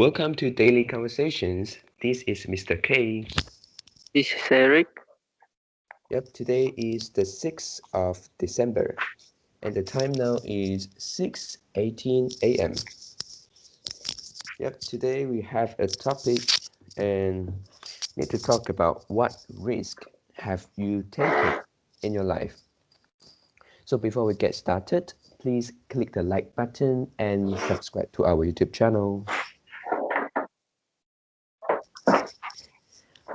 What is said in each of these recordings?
Welcome to Daily Conversations. This is Mr. K. This is Eric. Yep, today is the 6th of December and the time now is 6:18 a.m. Yep, today we have a topic and need to talk about what risk have you taken in your life. So before we get started, please click the like button and subscribe to our YouTube channel.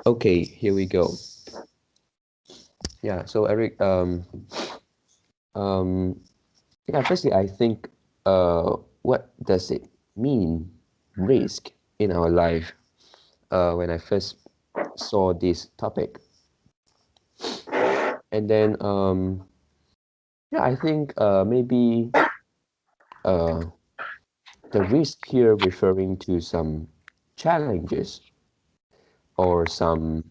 Okay, here we go. Yeah, so Eric, firstly, I think, what does it mean, risk, in our life? When I first saw this topic, and then, I think maybe uh, the risk here referring to some challenges or some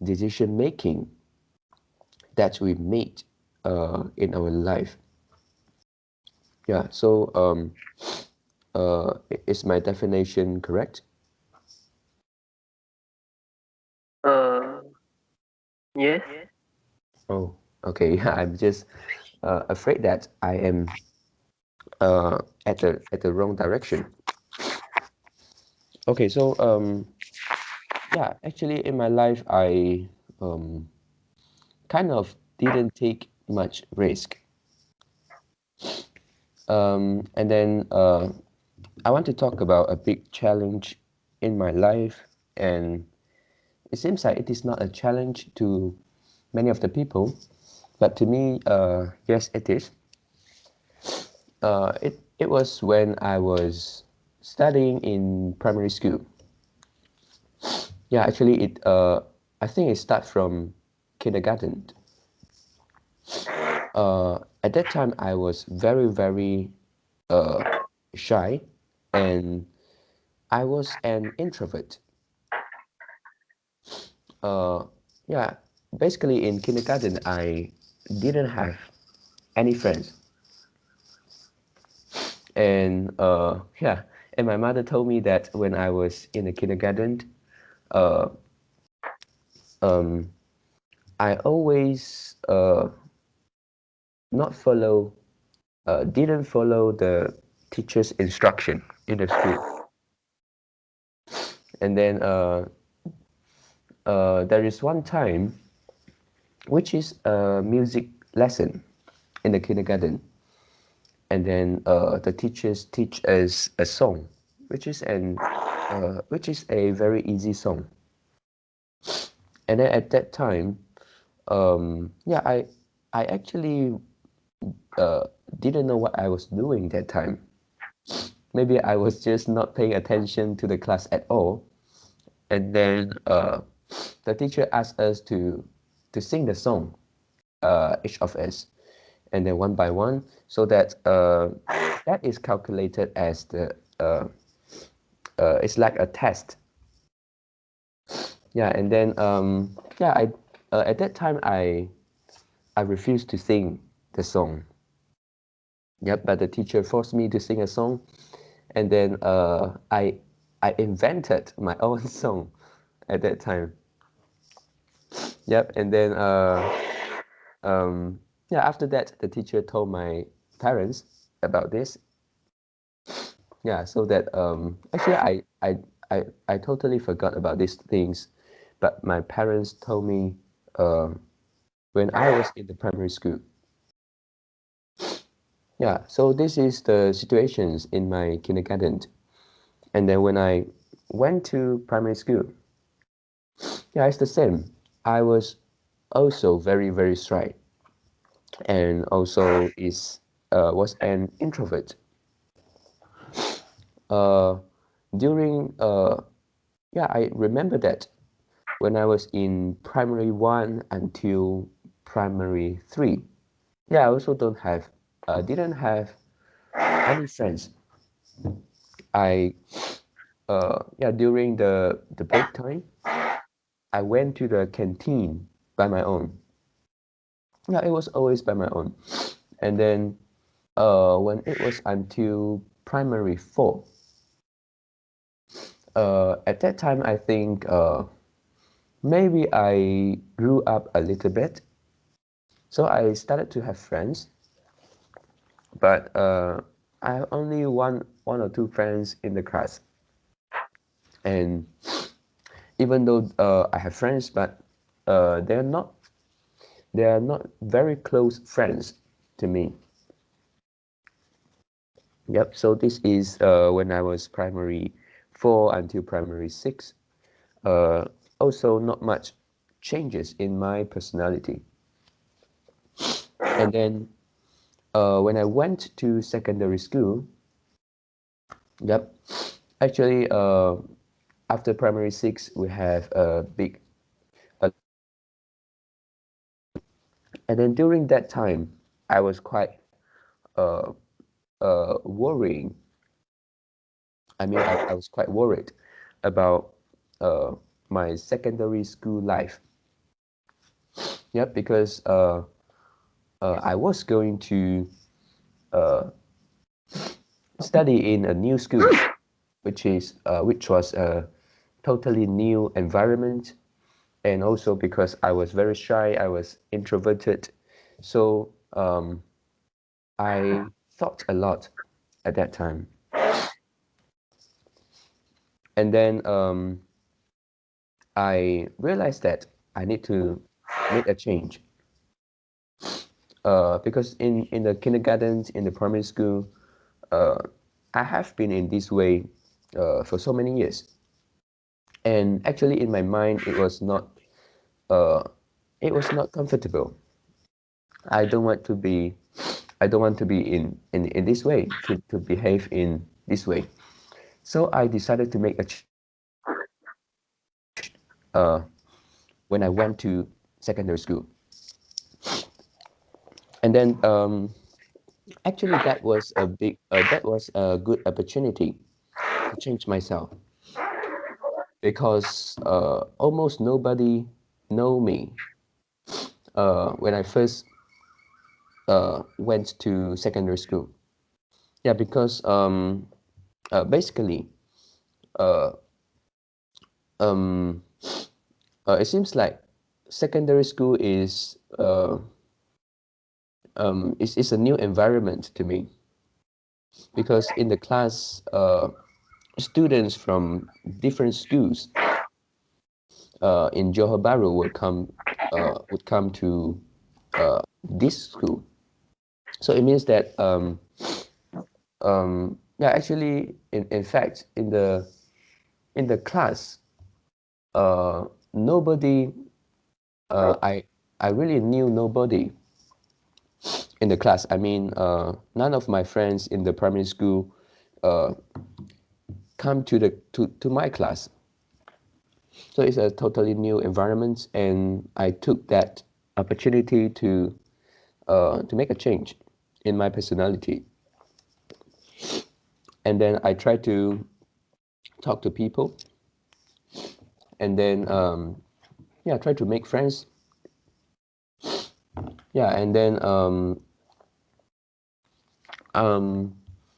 decision making that we made in our life. Yeah, so is my definition correct? Uh, yes. Oh, okay. I'm just afraid that I am at the wrong direction. Okay, so actually in my life I um, kind of didn't take much risk. And then I want to talk about a big challenge in my life, and it seems like it is not a challenge to many of the people, but to me, yes, it is. It was when I was studying in primary school. Yeah, actually, I think it starts from kindergarten. At that time, I was very, very uh, shy, and I was an introvert. Uh, yeah, basically in kindergarten, I didn't have any friends, and and my mother told me that when I was in the kindergarten, uh, um, I always not follow didn't follow the teacher's instruction in the school. And then there is one time which is a music lesson in the kindergarten, and then the teachers teach us a song, which is a very easy song. And then at that time, I actually uh, didn't know what I was doing that time. Maybe I was just not paying attention to the class at all. And then the teacher asked us to sing the song, each of us, and then one by one, so that that is calculated as the it's like a test. Yeah, and then I at that time I refused to sing the song. Yep, but the teacher forced me to sing a song, and then I invented my own song at that time. Yep, and then um, after that, the teacher told my parents about this. Yeah, so that actually I totally forgot about these things, but my parents told me uh, when I was in the primary school. Yeah, so this is the situations in my kindergarten, and then when I went to primary school, yeah, it's the same. I was also very very shy, and also was an introvert. Uh, during I remember that when I was in primary one until primary three. Yeah, I also didn't have any friends. I during the break time, I went to the canteen by my own. Yeah, it was always by my own. And then when it was until primary four, At that time, I think maybe I grew up a little bit. So I started to have friends, but I have only one or two friends in the class. And even though I have friends, but they're not very close friends to me. Yep. So this is when I was primary 4 until primary 6. Also, not much changes in my personality. And then when I went to secondary school, yep, actually, after primary 6, we have a big, and then during that time, I was quite uh, worrying. I mean, I was quite worried about uh, my secondary school life. Yep, because I was going to uh, study in a new school, which was a totally new environment, and also because I was very shy, I was introverted, so I thought a lot at that time. And then I realized that I need to make a change because in the kindergarten, in the primary school, uh, I have been in this way for so many years. And actually, in my mind, uh, it was not comfortable. I don't want to be I don't want to be in this way, to behave in this way. So I decided to make a uh, when I went to secondary school. And then actually that was a good opportunity to change myself because almost nobody know me when I first went to secondary school. Yeah, because basically uh, um, it seems like secondary school is a new environment to me because in the class students from different schools in Johor Bahru would come to this school. So it means that yeah, actually in fact in the class nobody I really knew nobody in the class. I mean, none of my friends in the primary school uh, come to my class. So it's a totally new environment, and I took that opportunity to make a change in my personality. And then I try to talk to people, and then yeah, try to make friends. Yeah, and then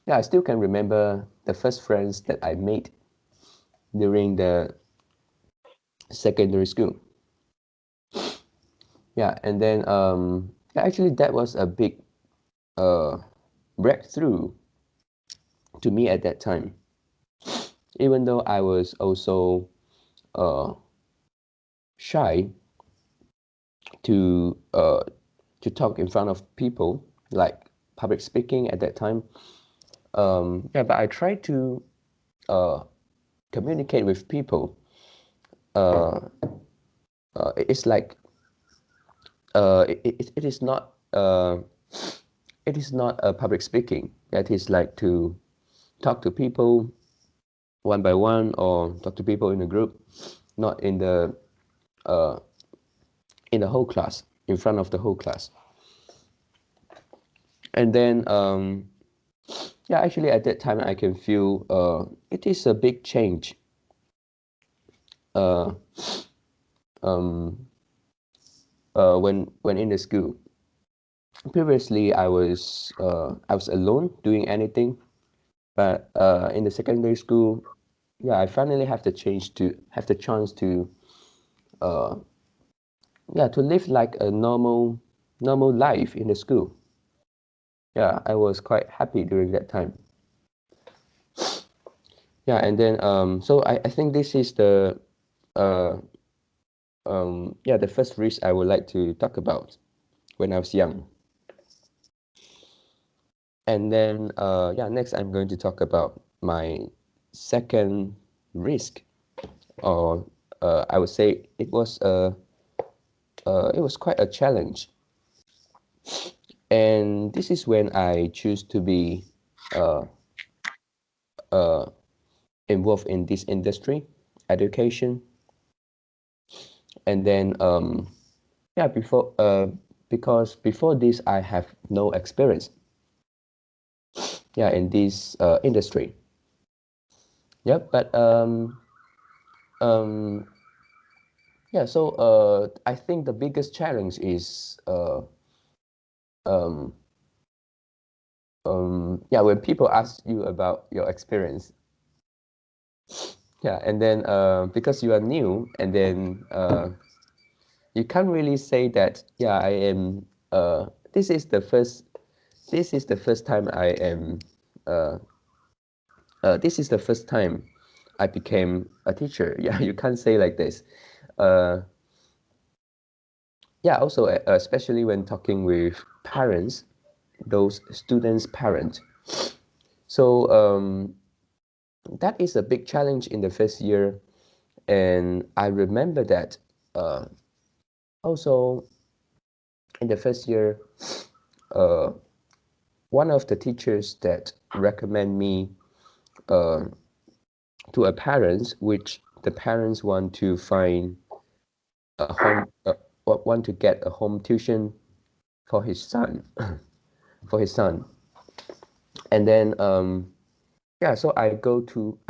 yeah, I still can remember the first friends that I made during the secondary school. Yeah, and then actually that was a big uh, breakthrough to me at that time. Even though I was also uh, shy to uh, to talk in front of people, like public speaking at that time. Yeah, but I tried to uh, communicate with people. Uh, it's like it is not public speaking. That is like to talk to people one by one or talk to people in a group, not uh, in the whole class, in front of the whole class. And then yeah, actually at that time I can feel it is a big change. Uh, um, when in the school. Previously, I was alone doing anything, but in the secondary school, yeah, I finally have the chance to uh yeah, to live like a normal life in the school. Yeah, I was quite happy during that time. Yeah, and then so I think this is the uh yeah, the first risk I would like to talk about when I was young. And then yeah, next I'm going to talk about my second risk, or I would say it was quite a challenge. And this is when I choose to be uh, uh, involved in this industry, education. And then yeah, because before this I have no experience, yeah, in this industry. Yep, but um, yeah, so I think the biggest challenge is um, yeah, when people ask you about your experience, yeah, and then because you are new, and then you can't really say that, yeah, I am this is the first time I am uh, this is the first time I became a teacher. Yeah, you can't say like this. Uh, yeah, also especially when talking with parents, those students' parents. So that is a big challenge in the first year, and I remember that uh, also in the first year, uh, one of the teachers that recommend me uh, to a parents, which the parents want to find a home, want to get a home tuition for his son, for his son. And then yeah, so I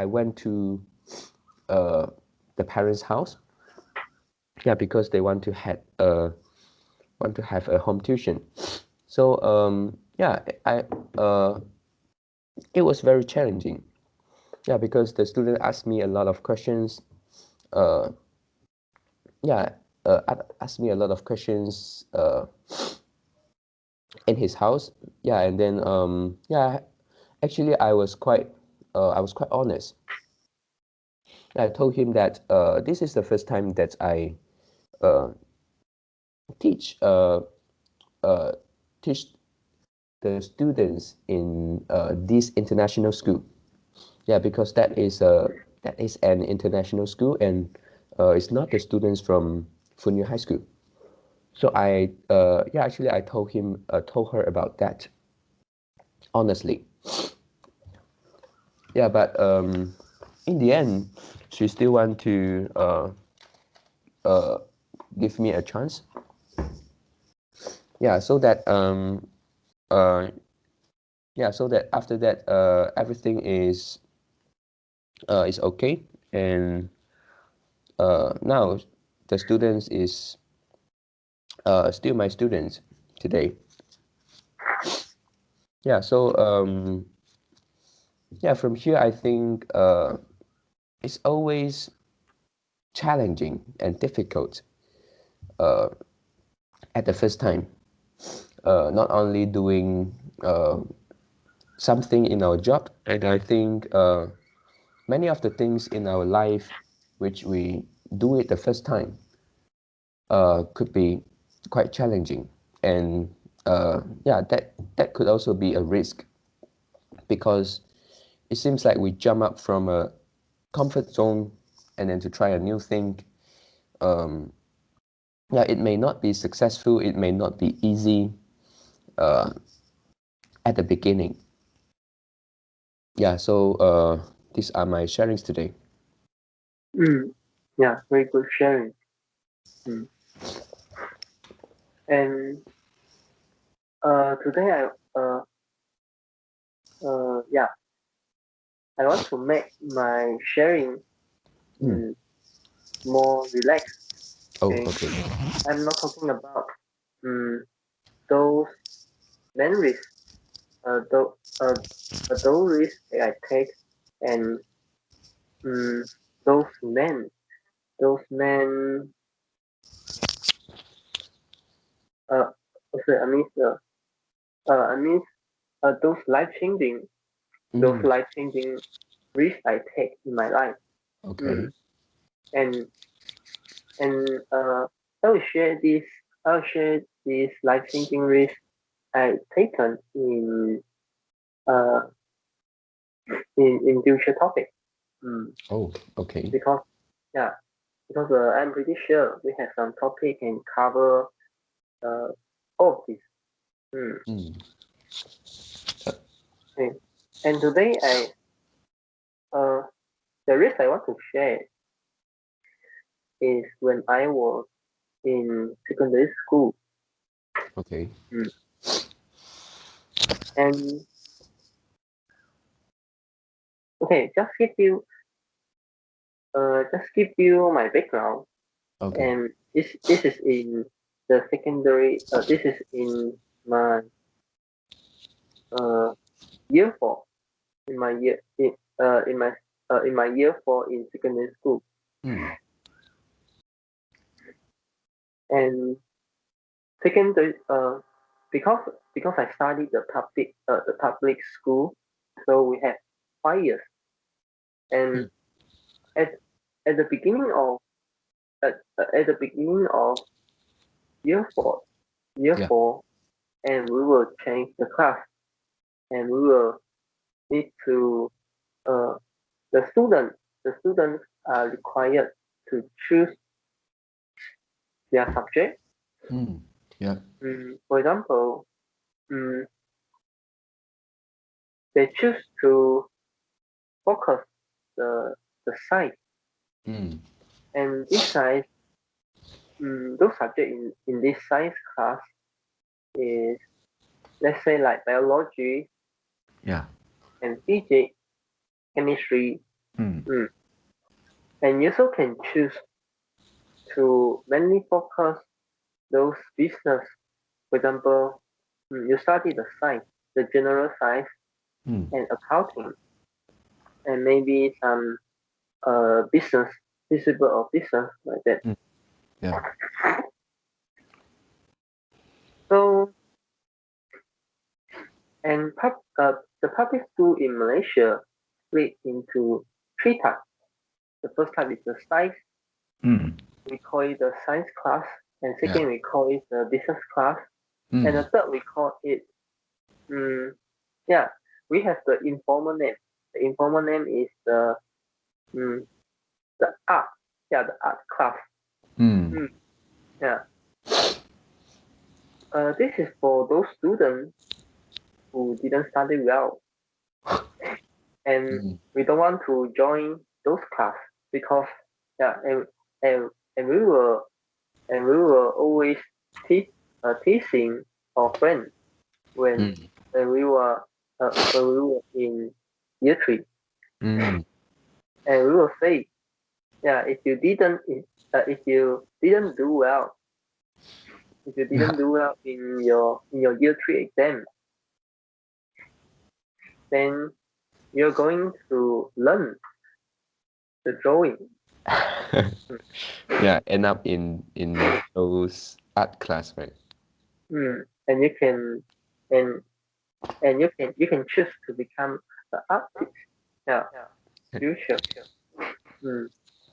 went to uh, the parents' house, yeah, because they want to have a home tuition. So yeah, I it was very challenging. Yeah, because the student asked me a lot of questions. Uh, yeah, asked me a lot of questions in his house. Yeah, and then yeah, actually I was quite honest. I told him that this is the first time that I uh, teach uh, uh, teach the students in this international school. Yeah, because that is an international school, and it's not the students from Funyu High School. So yeah, actually I told her about that honestly. Yeah, but in the end, she still want to uh, give me a chance. Yeah, so that uh, yeah, so that after that everything is okay, and now the students is still my students today. Yeah, so yeah, from here I think it's always challenging and difficult uh, at the first time. Not only doing something in our job, and I think many of the things in our life which we do it the first time could be quite challenging, and yeah, that could also be a risk, because it seems like we jump up from a comfort zone and then to try a new thing. um, yeah, it may not be successful, it may not be easy uh, at the beginning. Yeah, so these are my sharings today. Mm. Yeah, very good sharing. Mm. And today yeah, I want to make my sharing Hmm. mm, more relaxed. Oh, Okay, okay. I'm not talking about mm, those memories, uh, those, uh, those risks that I take, and mm, those men, those men, uh, sorry, I mean, those Mm, life changing risks I take in my life. Mm. okay. And and I will share this. I'll share this life changing risk I taken uh in future topic. Mm. Oh, okay. Because yeah, because I'm pretty sure we have some topic can cover uh all of this. Mm. Mm. Uh, Okay. And today uh the risk I want to share is when I was in secondary school. okay. Mm. And okay, just give you my background. Okay. And this is in the secondary. This is in my uh year four. In my year in my year four in secondary school. Mm. And secondary because I studied the public school, so we have 5 years. And Mm. at at the beginning of at the beginning of year four year Yeah. four, and we will change the class, and we will need to uh the students are required to choose their subject. Mm. Yeah. For example, mm, they choose to focus the science, Mm. and this science, those subjects in this science class is, let's say, like biology Yeah. and physics, chemistry. Mm. mm. And you also can choose to mainly focus those business. For example, you study the science, the general science Mm. and accounting, and maybe some business, visible or business like that. Mm. Yeah. So, and the public school in Malaysia split into three types. The first type is the science. Mm. We call it the science class, and Yeah. second we call it the business class, and the Mm. third we call it um, yeah, we have the informal name. The informal name is um, the art, yeah, the art class. Mm. Mm, yeah. This is for those students who didn't study well, and Mm. we don't want to join those class because yeah, and, and we were always teasing our friends when Mm. when we were when we were in year three, Mm. and we will say, yeah, if you didn't do well, if you Yeah. didn't do well in your year three exam, then you're going to learn the drawing. Yeah. End up in those art class, right? And you can and you can choose to become an artist. Yeah, future. Mm.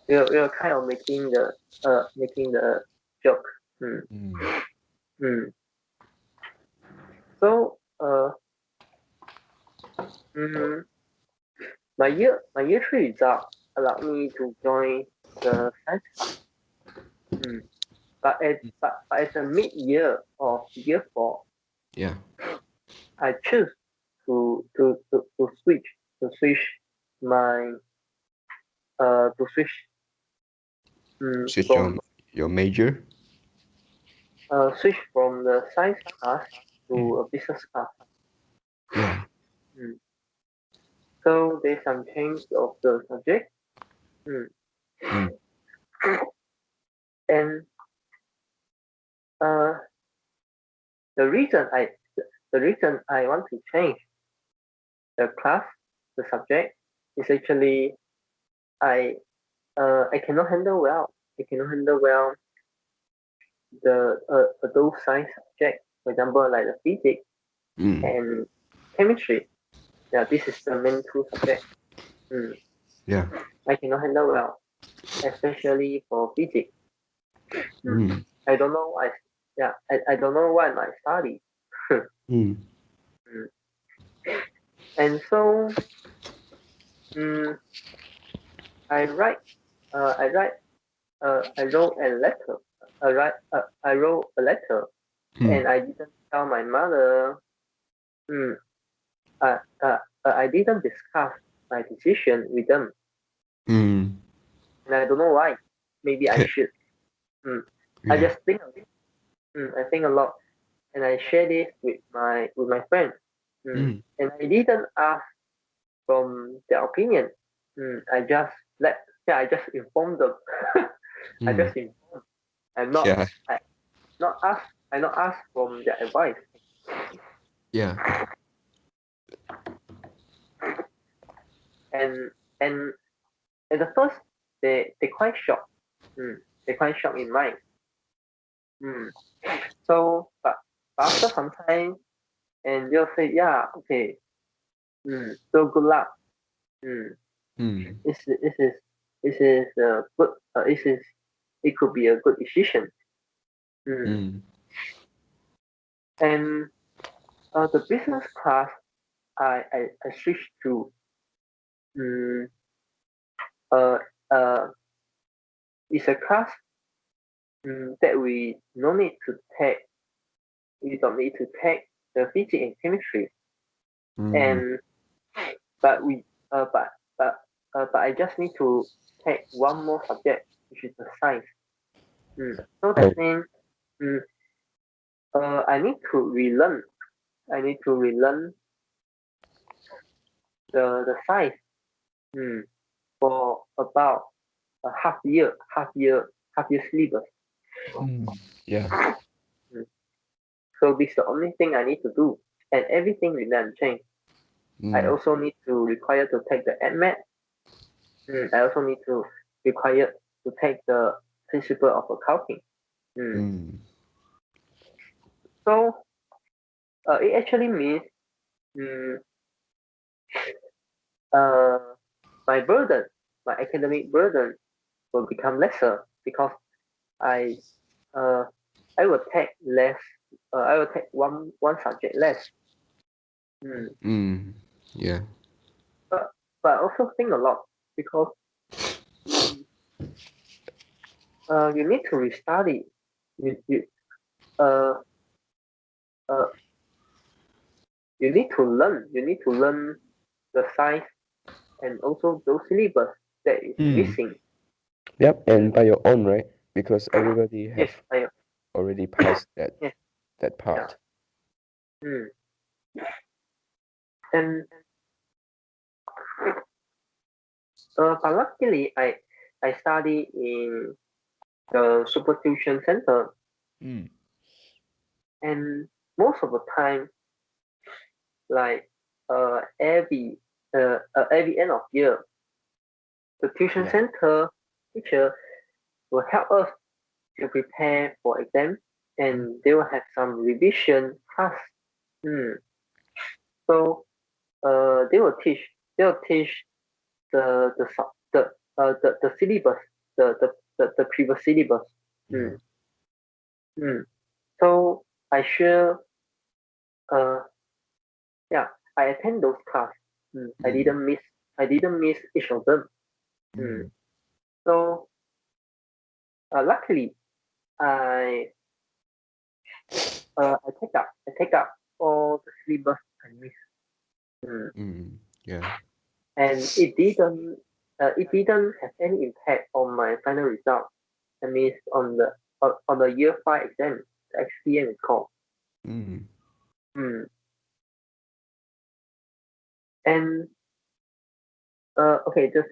You're kind of making the joke. Mm. Mm. Mm. So mm, my year three result allowed me to join the science class. Mm. But at the mid year of year four, Yeah. I choose to switch my to Switch from on your major. switch from the science class Mm. to a business class. Yeah. Mm. So there's some change of the subject. Mm. Mm. And uh, the reason I want to change the class, the subject, is actually I cannot handle well. I cannot handle well the those science subjects, for example, like the physics and chemistry. Yeah, this is the main two subjects. Yeah. I cannot handle well, especially for physics. I don't know. I don't know what I study. Mm. And so, mm, I write. I write. I wrote a letter. I wrote a letter, and I didn't tell my mother. Mm, uh, uh, I didn't discuss my decision with them, Mm. and I don't know why. Maybe I should. I Yeah. just think of it. I think a lot, and I share this with my friend. And I didn't ask from their opinion. I just I just informed them. I just informed. I'm not Yeah. I not ask. I not ask from their advice. Yeah. And and at the first, they quite shocked. They quite shocked in mind. Mm. So, but after some time, and they'll say, yeah, okay. So good luck. Mm. This is this is good. This is it could be a good decision. And the business class I switched to um, uh, uh, is a class that we no need to take. We don't need to take the physics and chemistry. And but we but but I just need to take one more subject, which is the science. So that means um, I need to relearn. I need to relearn the science for about a half year syllabus. Yeah. Mm. So this is the only thing I need to do, and everything remains changed. I also need to require to take the AdMed. I also need to require to take the principle of accounting. So it actually means mm, uh, my burden, my academic burden will become lesser because I uh, I will take less. I will take one subject less. Yeah. But I also think a lot because you need to restudy. You uh uh you need to learn. You need to learn the science and also those syllabus that is missing. Yep, and by your own, right? Because everybody Yes, have I already passed yes that yeah. part. And but luckily I study in the super tuition center, and most of the time, like every end of year, the tuition Yeah. center teacher will help us to prepare for exam, and they will have some revision class. Hmm. So they will teach the sub- the syllabus, the previous syllabus. Hmm. Yeah. Hmm. So I sure uh yeah I attend those class. I didn't miss each of them. Hmm. So luckily I I take up all the syllabus I missed. Hmm. Yeah. And it didn't have any impact on my final result. That means on the year five exam, the XPM is called. Hmm. And okay, this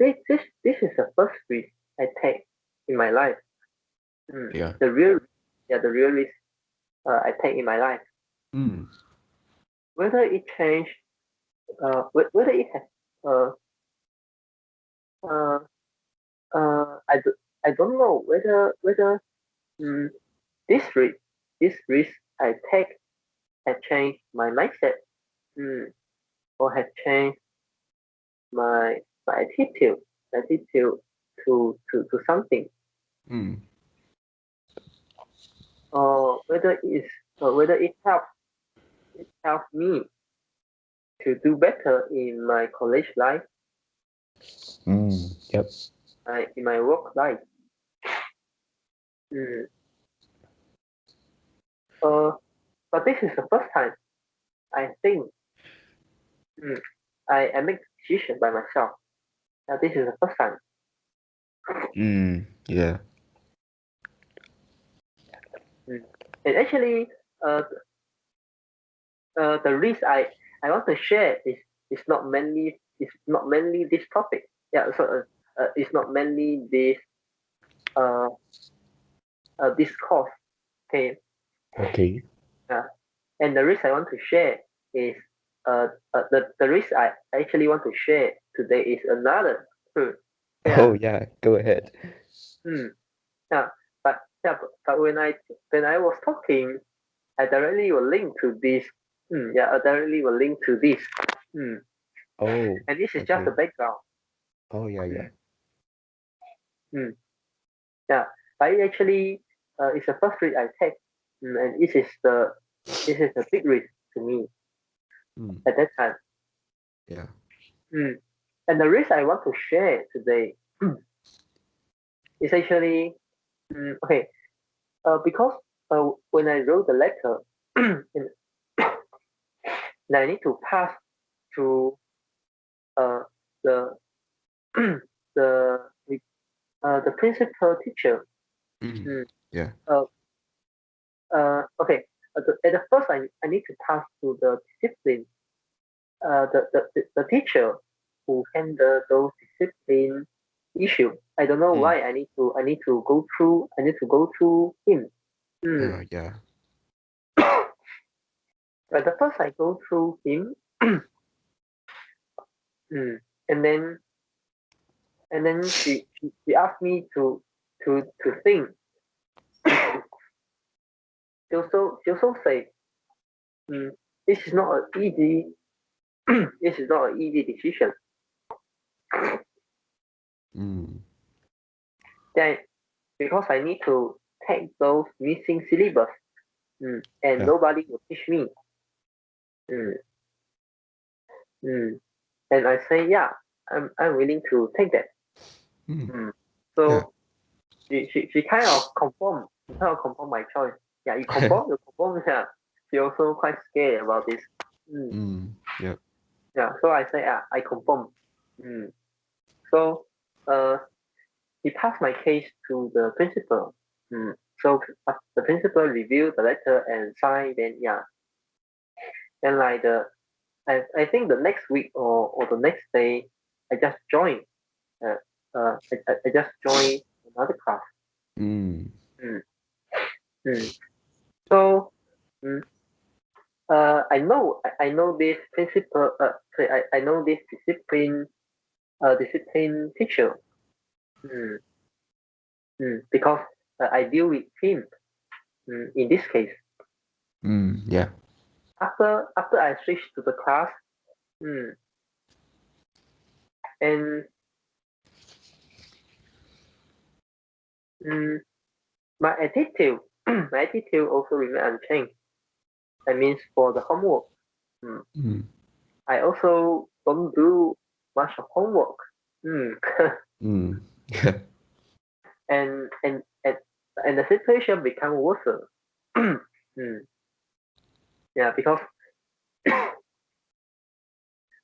is the first risk I take in my life. Yeah. The real the real risk I take in my life. Whether it whether it has uh, uh, I don't know whether mm, this risk I take had changed my mindset, or had changed my attitude to something, Mm. or whether it helped me to do better in my college life, Yep. in my work life. Mm. Uh, but this is the first time I think, mm, I make decision by myself. This is the first time. Yeah. Mm. And actually, uh, the risk I want to share is not mainly this topic. Yeah, so it's not mainly uh, this course. Okay. Okay. And the risk I want to share is the risk I actually want to share today is another. Oh Yeah. yeah, go ahead. Hmm. Yeah. But when I was talking, I directly will link to this. Yeah, I directly will link to this. Hmm. Oh, And this is just the okay. background. Oh yeah, Hmm. yeah. Hmm. Yeah. But it actually, it's the first risk I take. And this is a big risk to me Mm. at that time. Yeah. Hmm. And the risk I want to share today is actually, okay. Because when I wrote the letter, and I need to pass to uh, the the the principal teacher. Mm. Mm, Yeah. uh, okay. At the first, I need to pass to the discipline. The teacher who handle those discipline issue. I don't know Mm. why I need to go through him. Mm. Yeah. But the first I go through him, mm, and then she asked me to think. She also say, mm, this is not an easy this is not an easy decision. Mm. Then because I need to take those missing syllabus, and Yeah. nobody will teach me. Mm, mm. And I say, yeah, I'm willing to take that. Mm. Mm. Yeah. So she kind of confirm my choice. Yeah, you confirm. Yeah. She also quite scared about this. Mm. Yep. Yeah. So I say, yeah, I confirm. Mm. So uh, he passed my case to the principal. So the principal reviewed the letter and signed. Then yeah, and like I think the next week or the next day, I just joined. Uh, I just joined another class. Mm. Mm, mm. So mm, I know this principal. Sorry, I know this discipline teacher. Mm, because I deal with him. In this case, Yeah. after I switched to the class, mm, and mm, my attitude my attitude also remain unchanged. I mean, for the homework, mm, Mm. I also don't do much of homework. Mm. Mm. Yeah. and and and and the situation become worse. Mm. Yeah, because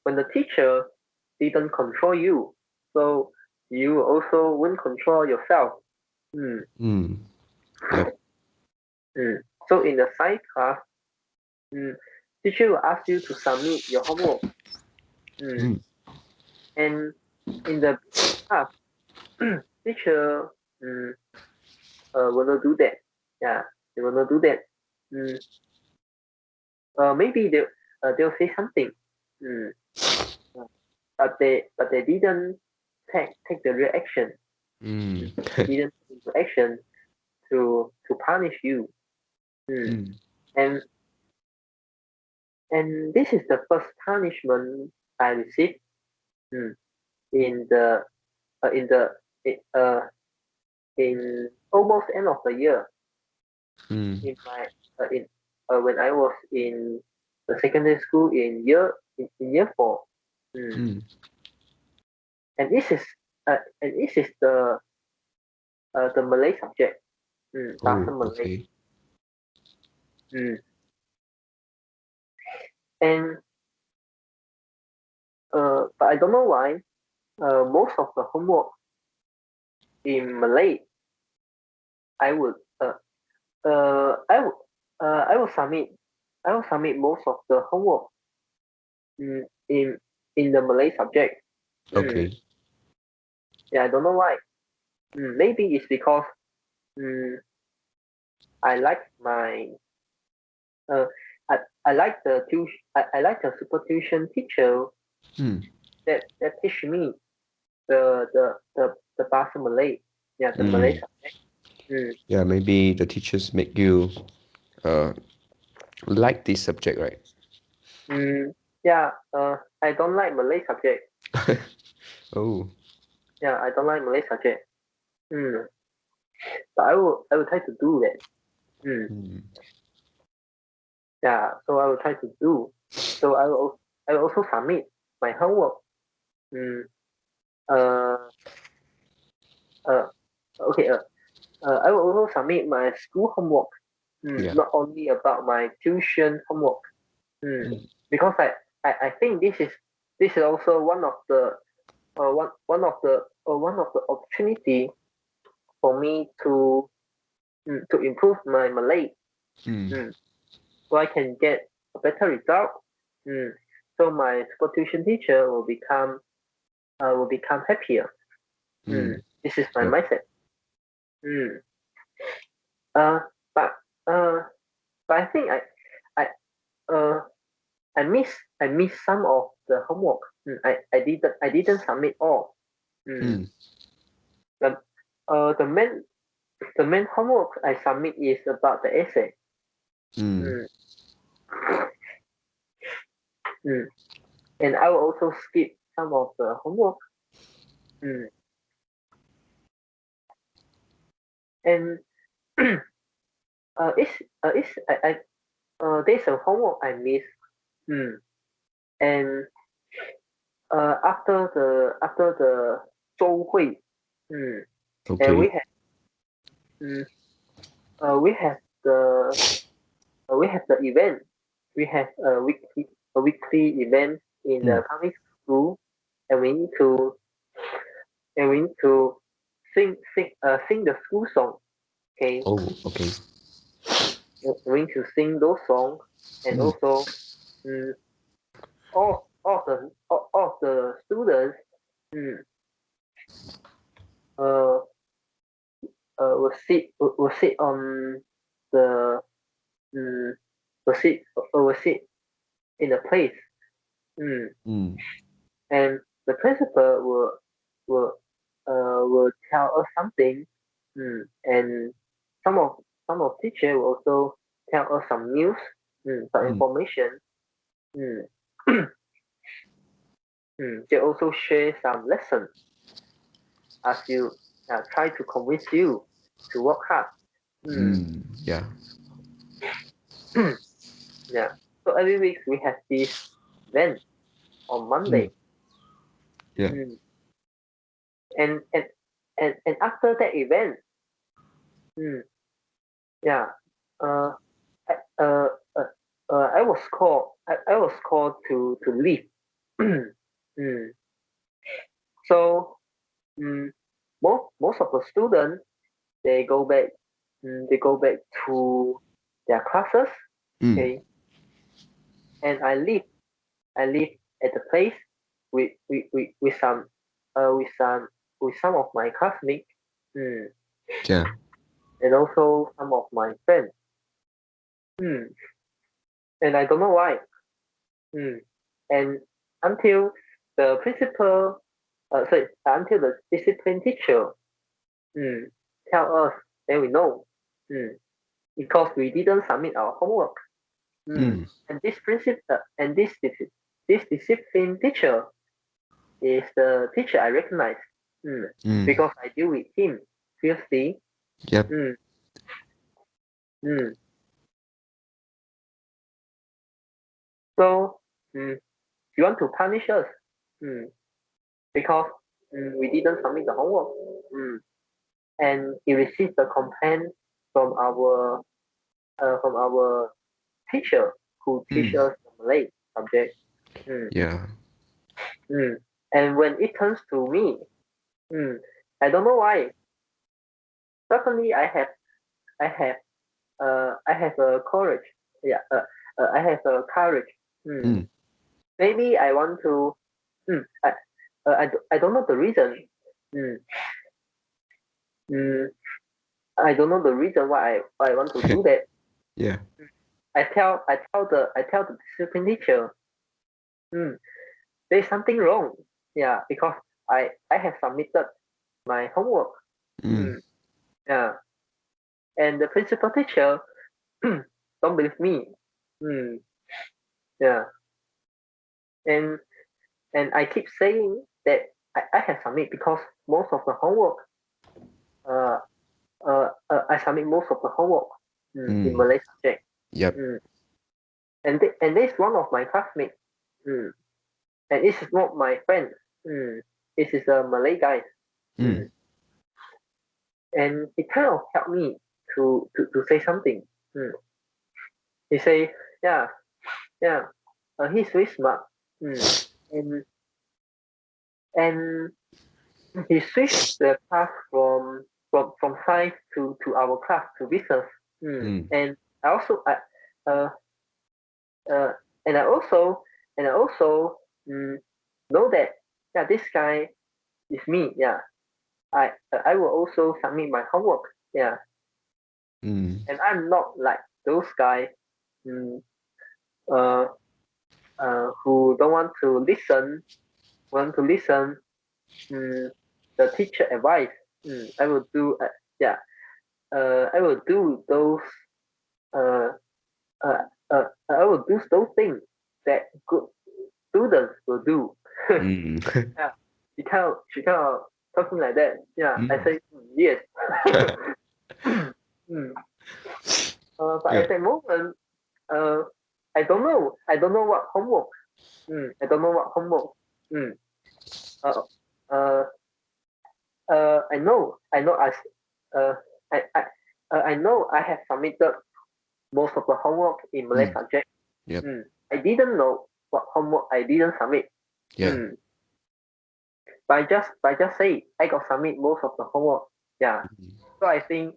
when the teacher didn't control you, so you also won't control yourself. Mm. Mm. Yep. Mm. So in the science class, mm, teacher will ask you to submit your homework. Mm. Mm. And in the class, teacher will not do that. Yeah, they will not do that. Mm. Maybe they'll say something. Mm. But they didn't take the real action. They didn't put into action to punish you. And this is the first punishment I received in the in the uh, in almost end of the year in my in when I was in the secondary school in year 4. And this is the Malay subject, Bahasa Oh, Malay. okay. And but I don't know why most of the homework in Malay I would I will submit most of the homework in the Malay subject. Okay. Yeah, I don't know why. Maybe it's because I like my uh, I like the I like the super tuition teacher that teach me the Bahasa Malay. Yeah, the Malay subject. Yeah, maybe the teachers make you uh like this subject, right? Yeah, I don't like Malay subject. Oh. Yeah, I don't like Malay subject. But I will try to do that. Yeah, so I will try to do. So I will also submit my homework. Mm, uh, uh, okay. I will also submit my school homework. Yeah. Not only about my tuition homework. Because I think this is also one of the opportunity for me to improve my Malay. So I can get a better result. So my school tuition teacher will become happier. This is my Yep. mindset. Mm. Uh, but uh, but I think I uh I miss some of the homework. I didn't submit all. The the main homework I submit is about the essay. Mm, mm. And I will also skip some of the homework. Mm. And it's there's a homework I miss. Mm. And after the 周会, and Okay. mm, we have the we have the event. We have a weekly event in the public school, and we need to sing the school song. Okay, Oh, okay. we need to sing those songs, and also mm, all of the students mm, uh, will sit on the mm, will sit in a place. Mm. And the principal will will tell us something, and some of teacher will also tell us some news, some information. Mm. They also share some lessons as you try to convince you to work hard. Yeah. Yeah. So every week we have this event on Monday. Yeah. Mm. And, and and after that event, mm, yeah, uh, I, uh, uh, I was called to leave. Mm. So most of the students they go back to their classes. Okay, and I live at the place with some with some of my classmates, mm, Yeah. and also some of my friends. Mm. And I don't know why. Mm. And until the principal, sorry, until the discipline teacher tell us, then we know. Because we didn't submit our homework. And this principal and this discipline teacher is the teacher I recognize. Because I deal with him fiercely. Yep. So you want to punish us because we didn't submit the homework. And he received the complaint from our teacher who teaches us the Malay subject. Yeah. And when it turns to me, I don't know why. Suddenly I have a courage. Yeah, I have a courage. Maybe I want to. I don't know the reason. I don't know the reason why I want to do that. Yeah. I tell the discipline teacher. There's something wrong. Yeah, because I have submitted my homework. Yeah, and the principal teacher don't believe me. Yeah, and I keep saying that I have submit because most of the homework I submit most of the homework in Malay subject. Yep. And this one of my classmates. And this is not my friend. This is a Malay guy. And he kind of helped me to say something. He say, yeah, he's very smart. And and he switched the class from science to our class to business. And I also uh, uh, and I also know that this guy is me. Yeah, I will also submit my homework. Yeah, and I'm not like those guys uh, who don't want to listen the teacher advice. I will do I will do those uh, I will do those things that good students will do. Yeah, she kind of talking like that. Yeah, I say yes. But at the moment, uh, I don't know. I don't know what homework. I don't know what homework. Uh, uh, I know. Uh, I know. I have submitted most of the homework in Malay subject. Yep. I didn't know what homework I didn't submit. Yeah. But I just say I got submit most of the homework. Yeah. So I think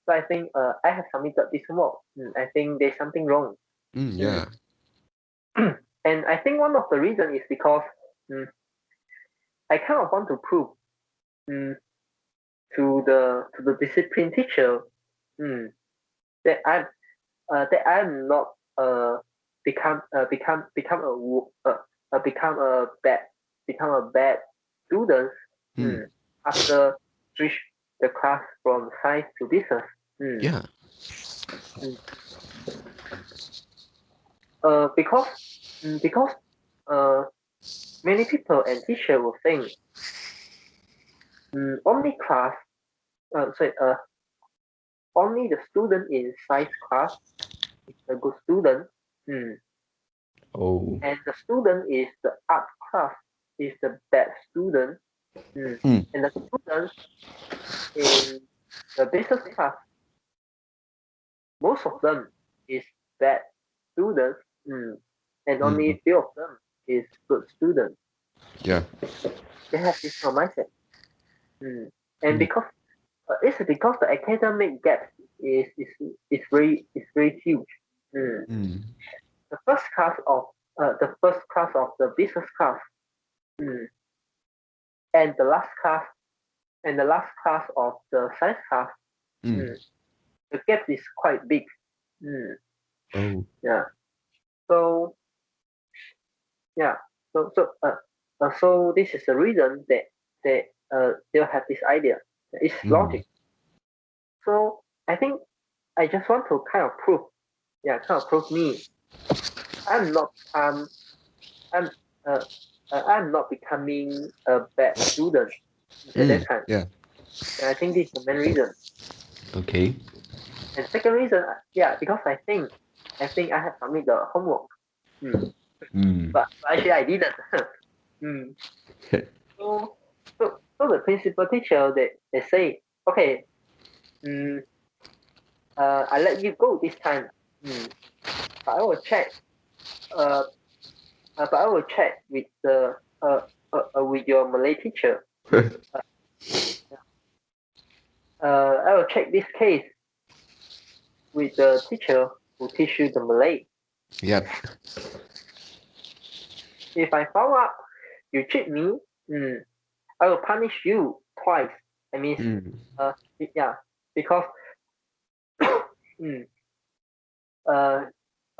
I have submitted this homework. I think there's something wrong. Yeah. And I think one of the reason is because I kind of want to prove to the discipline teacher that I'm not become a bad student after switch the class from science to business. Yeah. Because many people and teacher will think only class sorry only the student in science class is a good student. Oh. And the student is the art class is the bad student. And the students in the business class, most of them is bad students. And only few of them is good students. Yeah. They have this kind of mindset. And because it's because the academic gap is very huge. The first class of the business class, and the last class of the science class, the gap is quite big. Oh. Yeah. So yeah. So this is the reason that they'll have this idea. It's logic. So I think I just want to kind of prove me. I'm not I'm uh, I'm not becoming a bad student at that time. Yeah. And I think this is the main reason. Okay. And second reason, because I think I have submitted the homework. But actually I didn't. So the principal teacher they say, okay, I let you go this time. But I will check. Uh, but I will check with the with your Malay teacher. I will check this case with the teacher who teach you the Malay. Yep. If I found out you cheat me, I will punish you twice. I mean, because mm, uh,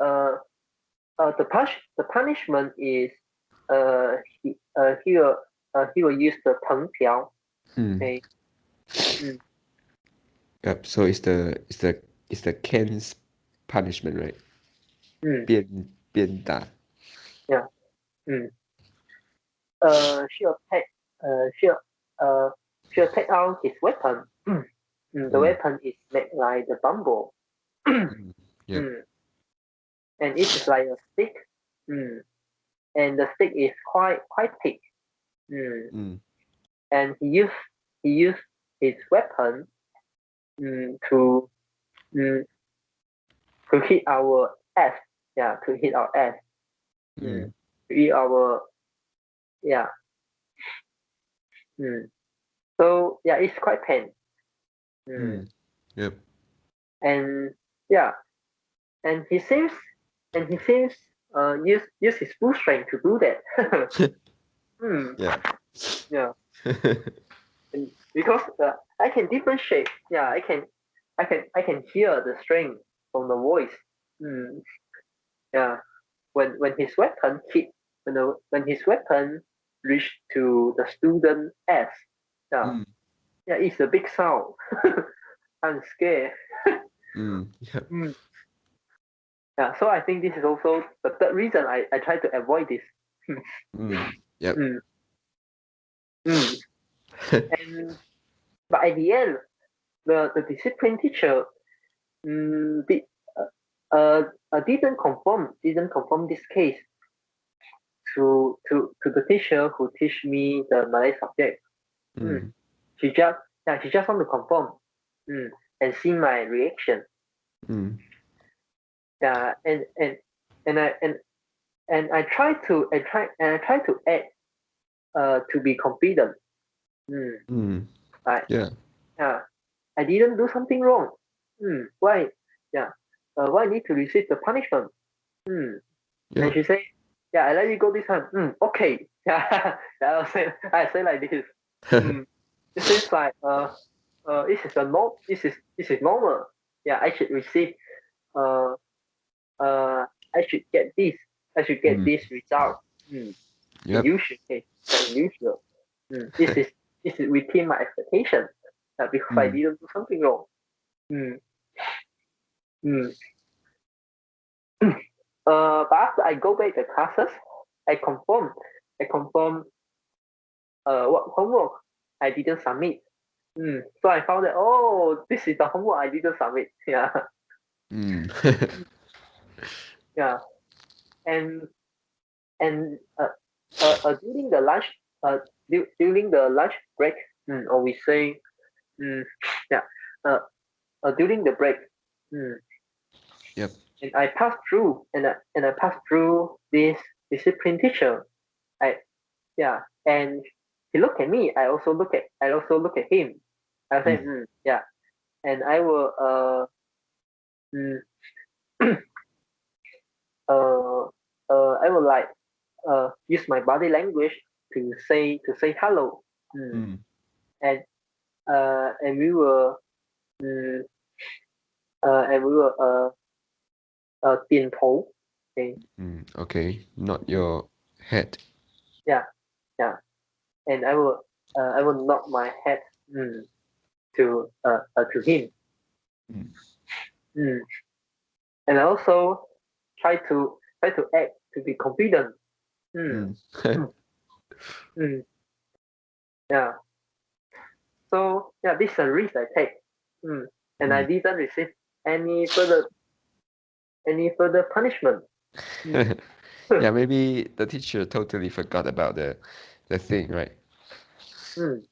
uh, the punishment is he will use the 藤条. Okay. Yep. So it's the Ken's punishment, right? 鞭打. Yeah. She'll take out his weapon. The weapon is made like the bamboo. Yep. And it is like a stick. And the stick is quite thick. And he used his weapon to hit our ass. Yeah, to hit our ass. To hit our So yeah, it's quite pain. Yep. And and he seems use his full strength to do that. Yeah. And because I can differentiate. Yeah, I can hear the strength from the voice. Yeah, when his weapon hit when his weapon reached to the student S. Yeah, it's a big sound. I'm scared. Yep. Yeah, so I think this is also the third reason I try to avoid this. Yep. And but at the end, the discipline teacher did, didn't confirm this case to the teacher who teach me the Malay subject. She just want to confirm and see my reaction. Yeah, and I try to act to be confident. Right. Yeah. I didn't do something wrong. Why? Yeah. Why I need to receive the punishment? And she say, yeah, I let you go this time. Okay. Yeah. I say like this. This is like this is normal. Yeah, I should receive I should get this. I should get this result. Yep. Usual case. Unusual. This is within my expectation. Because I didn't do something wrong. But after I go back to classes, I confirm what homework I didn't submit. So I found that this is the homework I didn't submit. Yeah. Yeah. And during the lunch during the lunch break, or we say yeah during the break. Yep. And I passed through and I passed through this discipline teacher. And he looked at me. I also look at him. I said, yeah. And I will I will like use my body language to say hello. And we will and we will 点头. Okay. Okay, not your head. Yeah. And I will nod my head. to him. Mm. And I also try to act to be confident. Mm. Mm. Yeah. So yeah, this is a risk I take. And I didn't receive any further punishment. Yeah, maybe the teacher totally forgot about the thing, right? Mm.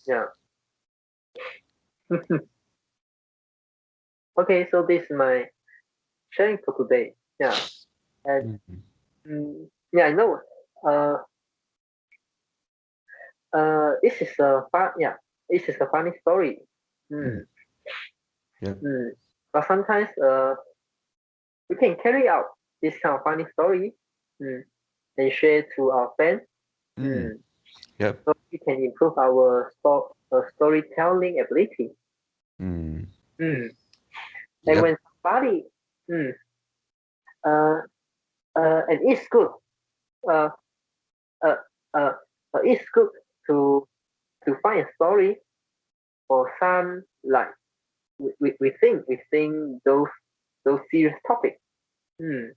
Yeah. Okay, so this is my sharing for today. Yeah. And yeah, I know. This is a fun. Yeah, this is a funny story. Mm. Yeah. But sometimes we can carry out this kind of funny story and share to our friends. Mm. Yep. So we can improve our storytelling ability. Mm. And Yep. when somebody uh, and it's good uh, uh, uh, it's good to find a story for some like we think those serious topics. Mm.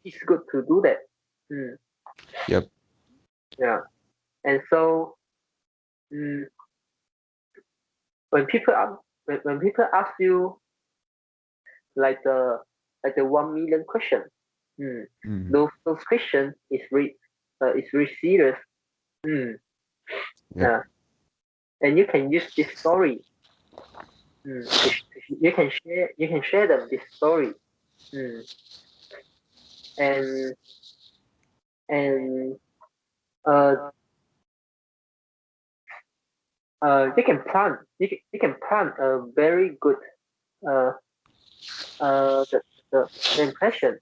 It's good to do that. Yep. Yeah. And so mm, when people ask when people ask you like the 1 million question, Mm. those questions is really serious. Yep. Yeah. And you can use this story. You can share them this story. Mm, and and uh you can plan a very good uh the the impression.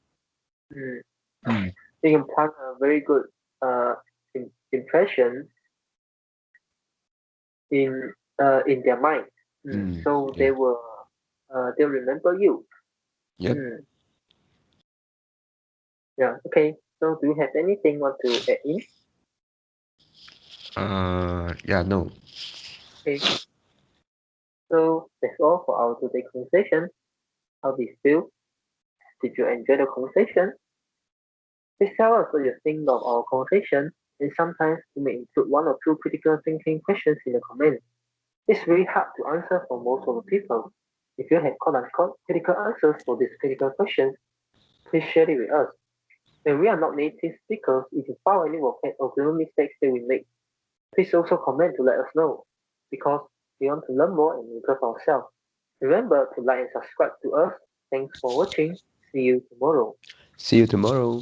Mm, Mm. you can plan a very good uh impression in their mind. Mm. So Yeah. they'll remember you. Yep. Mm, yeah. Okay. So do you have anything want to add in? Yeah, no. Okay. So that's all for our today conversation. How did you feel? Did you enjoy the conversation? Please tell us what you think of our conversation, and sometimes we may include one or two critical thinking questions in the comments. It's really hard to answer for most of the people. If you have quote-unquote critical answers for these critical questions, please share it with us. And we are not native speakers. If you found any vocab or grammar mistakes that we make, please also comment to let us know, because we want to learn more and improve ourselves. Remember to like and subscribe to us. Thanks for watching. See you tomorrow. See you tomorrow.